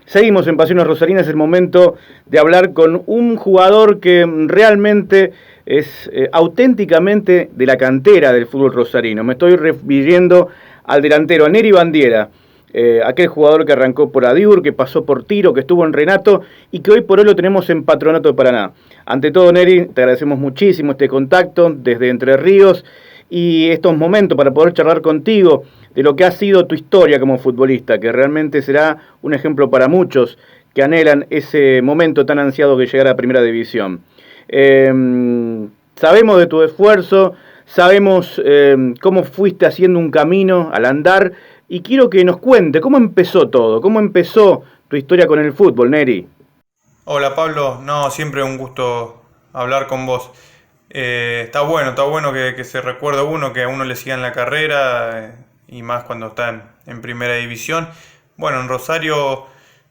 Seguimos en Pasiones Rosarinas, es el momento de hablar con un jugador que realmente es auténticamente de la cantera del fútbol rosarino. Me estoy refiriendo al delantero, a Nery Bandiera, aquel jugador que arrancó por Adiur, que pasó por Tiro, que estuvo en Renato y que hoy por hoy lo tenemos en Patronato de Paraná. Ante todo, Nery, te agradecemos muchísimo este contacto desde Entre Ríos y estos momentos para poder charlar contigo de lo que ha sido tu historia como futbolista, que realmente será un ejemplo para muchos que anhelan ese momento tan ansiado que llegara a Primera División. Sabemos de tu esfuerzo, sabemos cómo fuiste haciendo un camino al andar, y quiero que nos cuente cómo empezó todo, cómo empezó tu historia con el fútbol, Nery. Hola Pablo, no, siempre un gusto hablar con vos. Está bueno que se recuerde uno, que a uno le siga en la carrera y más cuando está en primera división. Bueno, en Rosario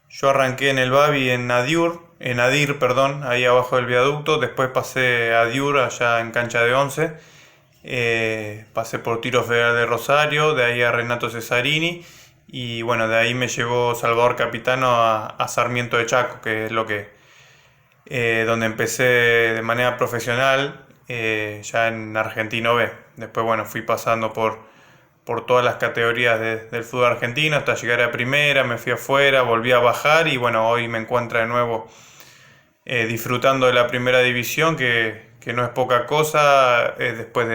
yo arranqué en el Babi en Adir, perdón, ahí abajo del viaducto. Después pasé a Diur, allá en cancha de 11. Pasé por Tiro Federal de Rosario, de ahí a Renato Cesarini. Y bueno, de ahí me llevó Salvador Capitano a Sarmiento de Chaco, que es donde empecé de manera profesional, ya en Argentino B. Después, bueno, fui pasando por todas las categorías del fútbol argentino hasta llegar a primera, me fui afuera, volví a bajar y bueno, hoy me encuentro de nuevo disfrutando de la primera división, que no es poca cosa después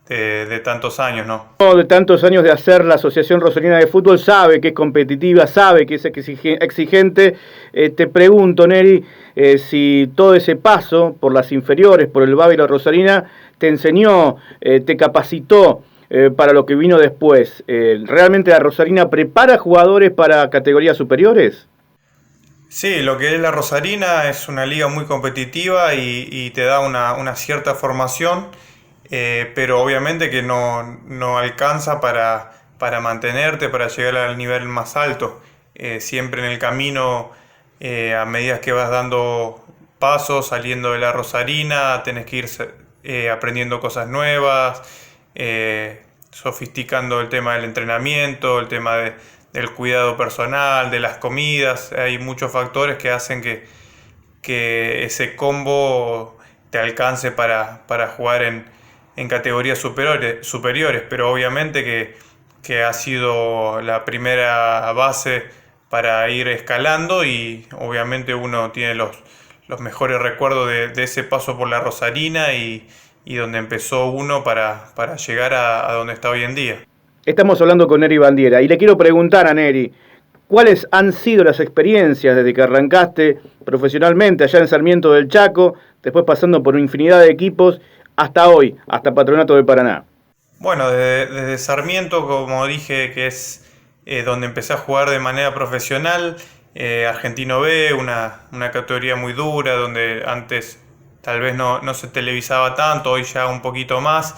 de tantos años, ¿no? De tantos años de hacer la Asociación Rosarina de Fútbol, sabe que es competitiva, sabe que es exigente. Te pregunto, Nery, si todo ese paso por las inferiores, por el Babi y la Rosarina, te enseñó, te capacitó para lo que vino después. ¿Realmente la Rosarina prepara jugadores para categorías superiores? Sí, lo que es la Rosarina es una liga muy competitiva y te da una cierta formación, pero obviamente que no alcanza para mantenerte, para llegar al nivel más alto. Siempre en el camino, a medida que vas dando pasos, saliendo de la Rosarina, tenés que ir aprendiendo cosas nuevas, sofisticando el tema del entrenamiento, el tema del cuidado personal, de las comidas. Hay muchos factores que hacen que ese combo te alcance para jugar en categorías superiores, pero obviamente que ha sido la primera base para ir escalando y obviamente uno tiene los mejores recuerdos de ese paso por la Rosarina y donde empezó uno para llegar a donde está hoy en día. Estamos hablando con Nery Bandiera y le quiero preguntar a Nery, ¿cuáles han sido las experiencias desde que arrancaste profesionalmente allá en Sarmiento del Chaco, después pasando por infinidad de equipos, hasta hoy, hasta Patronato de Paraná? Bueno, desde Sarmiento, como dije, que es donde empecé a jugar de manera profesional, Argentino B, una categoría muy dura, donde antes tal vez no se televisaba tanto, hoy ya un poquito más.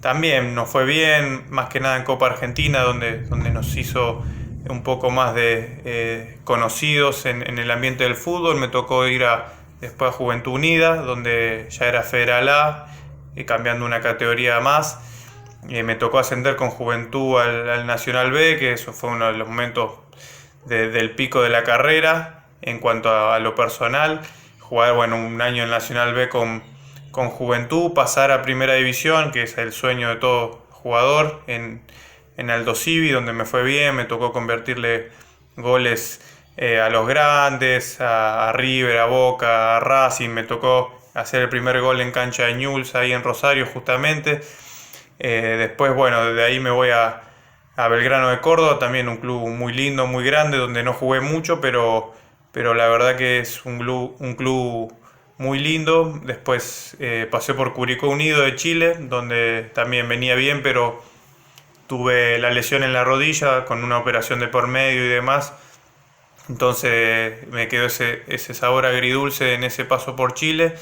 También nos fue bien, más que nada en Copa Argentina, donde nos hizo un poco más de conocidos en el ambiente del fútbol. Me tocó ir después a Juventud Unida, donde ya era Federal A, cambiando una categoría más. Me tocó ascender con Juventud al Nacional B, que eso fue uno de los momentos del pico de la carrera en cuanto a lo personal. Jugar bueno, un año en Nacional B con Juventud, pasar a Primera División, que es el sueño de todo jugador, en Aldo Civi, donde me fue bien, me tocó convertirle goles a los grandes, a River, a Boca, a Racing, me tocó hacer el primer gol en cancha de Newell's ahí en Rosario justamente. Después, bueno, desde ahí me voy a Belgrano de Córdoba, también un club muy lindo, muy grande, donde no jugué mucho, pero la verdad que es un club muy lindo. Después pasé por Curicó Unido de Chile, donde también venía bien, pero tuve la lesión en la rodilla con una operación de por medio y demás. Entonces me quedó ese sabor agridulce en ese paso por Chile.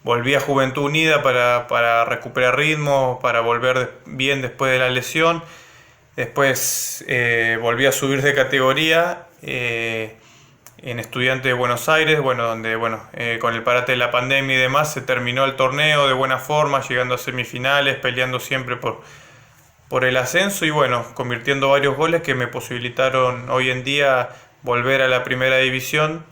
Volví a Juventud Unida para recuperar ritmo, para volver bien después de la lesión. Después volví a subir de categoría en Estudiantes de Buenos Aires, bueno, donde con el parate de la pandemia y demás se terminó el torneo de buena forma, llegando a semifinales, peleando siempre por el ascenso y bueno, convirtiendo varios goles que me posibilitaron hoy en día volver a la primera división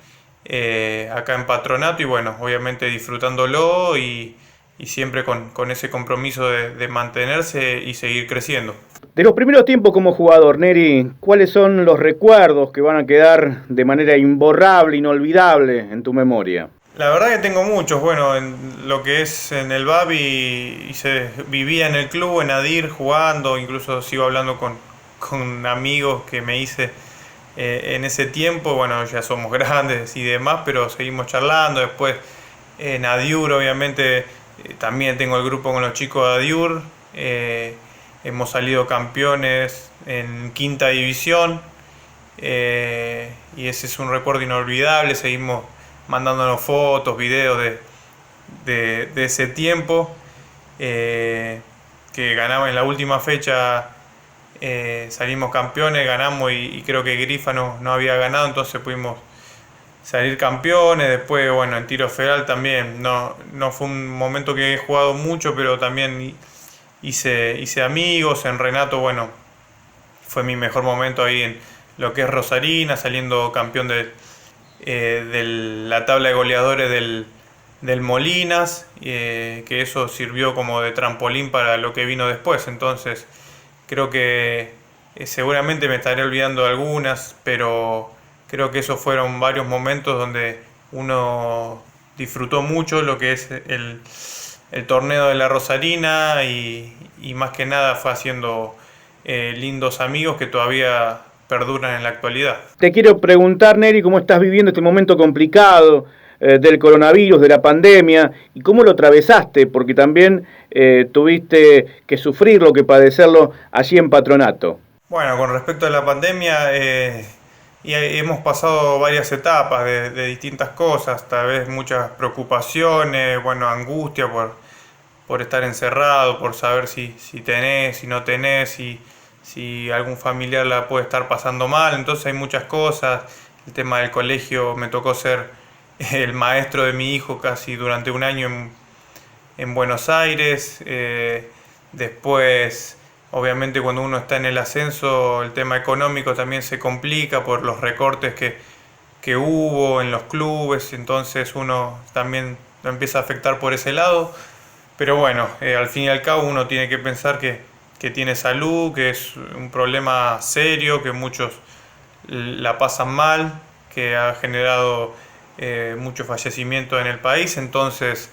acá en Patronato y bueno, obviamente disfrutándolo y siempre con ese compromiso de mantenerse y seguir creciendo. De los primeros tiempos como jugador, Neri, ¿cuáles son los recuerdos que van a quedar de manera imborrable, inolvidable en tu memoria? La verdad que tengo muchos, bueno, en lo que es en el BABI y se vivía en el club, en Adir, jugando, incluso sigo hablando con amigos que me hice en ese tiempo, bueno, ya somos grandes y demás, pero seguimos charlando, después en Adiur, obviamente, también tengo el grupo con los chicos de Adiur, hemos salido campeones en quinta división y ese es un recuerdo inolvidable, seguimos mandándonos fotos, videos de ese tiempo, que ganamos en la última fecha, salimos campeones, ganamos y creo que Grifa no había ganado, entonces pudimos salir campeones. Después, bueno, en tiro federal también, no fue un momento que he jugado mucho, pero también hice amigos. En Renato, bueno, fue mi mejor momento ahí en lo que es Rosarina, saliendo campeón de la tabla de goleadores del Molinas, que eso sirvió como de trampolín para lo que vino después. Entonces creo que seguramente me estaré olvidando de algunas, pero creo que esos fueron varios momentos donde uno disfrutó mucho lo que es el torneo de la Rosarina y más que nada fue haciendo lindos amigos que todavía perduran en la actualidad. Te quiero preguntar, Neri, cómo estás viviendo este momento complicado del coronavirus, de la pandemia, y cómo lo atravesaste, porque también tuviste que sufrirlo, que padecerlo allí en Patronato. Bueno, con respecto a la pandemia, y hemos pasado varias etapas de distintas cosas, tal vez muchas preocupaciones, bueno, angustia por estar encerrado, por saber si tenés, si no tenés, si algún familiar la puede estar pasando mal. Entonces hay muchas cosas. El tema del colegio, me tocó ser el maestro de mi hijo casi durante un año en Buenos Aires. Después, obviamente cuando uno está en el ascenso, el tema económico también se complica por los recortes que hubo en los clubes, entonces uno también lo empieza a afectar por ese lado. Pero bueno, al fin y al cabo uno tiene que pensar que tiene salud, que es un problema serio, que muchos la pasan mal, que ha generado mucho fallecimiento en el país. Entonces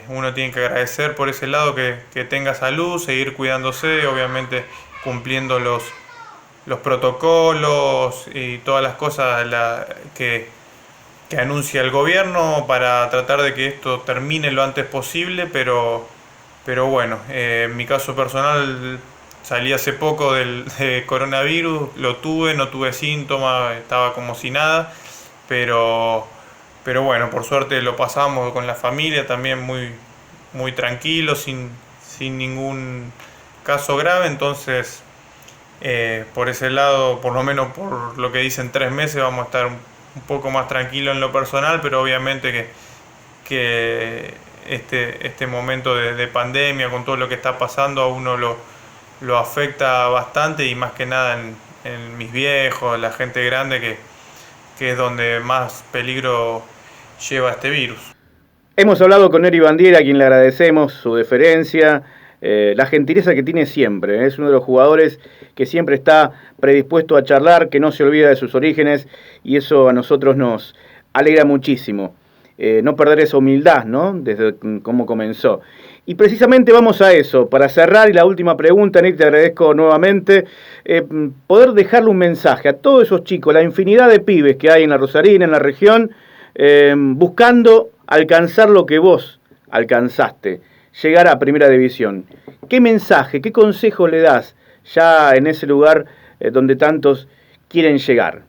uno tiene que agradecer por ese lado que tenga salud, seguir cuidándose, obviamente cumpliendo los protocolos y todas las cosas que anuncia el gobierno para tratar de que esto termine lo antes posible, pero bueno, en mi caso personal salí hace poco de coronavirus, lo tuve, no tuve síntomas, estaba como si nada, pero bueno, por suerte lo pasamos con la familia también muy tranquilo, sin ningún caso grave. Entonces por ese lado, por lo menos por lo que dicen 3 meses, vamos a estar un poco más tranquilos en lo personal, pero obviamente que este momento de pandemia, con todo lo que está pasando, a uno lo afecta bastante y más que nada en mis viejos, la gente grande que es donde más peligro lleva este virus. Hemos hablado con Neri Bandiera, a quien le agradecemos su deferencia, la gentileza que tiene siempre. Es uno de los jugadores que siempre está predispuesto a charlar, que no se olvida de sus orígenes, y eso a nosotros nos alegra muchísimo. No perder esa humildad, ¿no? Desde cómo comenzó. Y precisamente vamos a eso, para cerrar, y la última pregunta, Neri, te agradezco nuevamente, poder dejarle un mensaje a todos esos chicos, la infinidad de pibes que hay en la Rosarina, en la región, buscando alcanzar lo que vos alcanzaste, llegar a Primera División. ¿Qué mensaje, qué consejo le das ya en ese lugar donde tantos quieren llegar?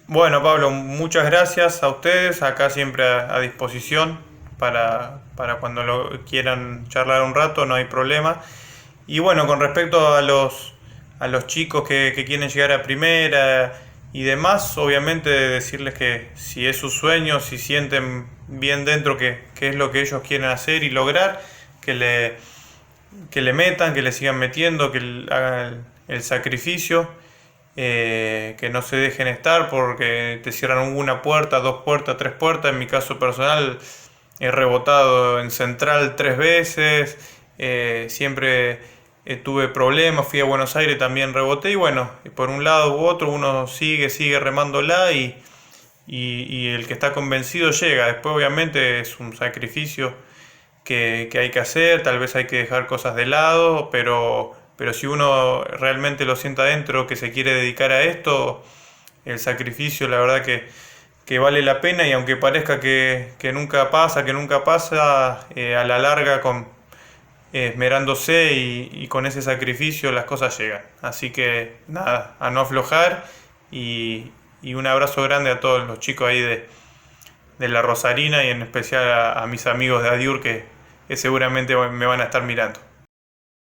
Bueno, Pablo, muchas gracias a ustedes, acá siempre a disposición para cuando lo quieran charlar un rato, no hay problema. Y bueno, con respecto a los chicos que quieren llegar a primera y demás, obviamente decirles que si es su sueño, si sienten bien dentro que es lo que ellos quieren hacer y lograr, que que le metan, que le sigan metiendo, que hagan el sacrificio, que no se dejen estar porque te cierran una puerta, dos puertas, tres puertas. En mi caso personal he rebotado en central 3 veces, siempre tuve problemas, fui a Buenos Aires, también reboté y bueno, por un lado u otro uno sigue remándola y el que está convencido llega. Después obviamente es un sacrificio que hay que hacer, tal vez hay que dejar cosas de lado, pero si uno realmente lo siente adentro, que se quiere dedicar a esto, el sacrificio la verdad que vale la pena y aunque parezca que nunca pasa, a la larga esmerándose y con ese sacrificio las cosas llegan. Así que nada, a no aflojar y un abrazo grande a todos los chicos ahí de la Rosarina y en especial a mis amigos de Adiur que seguramente me van a estar mirando.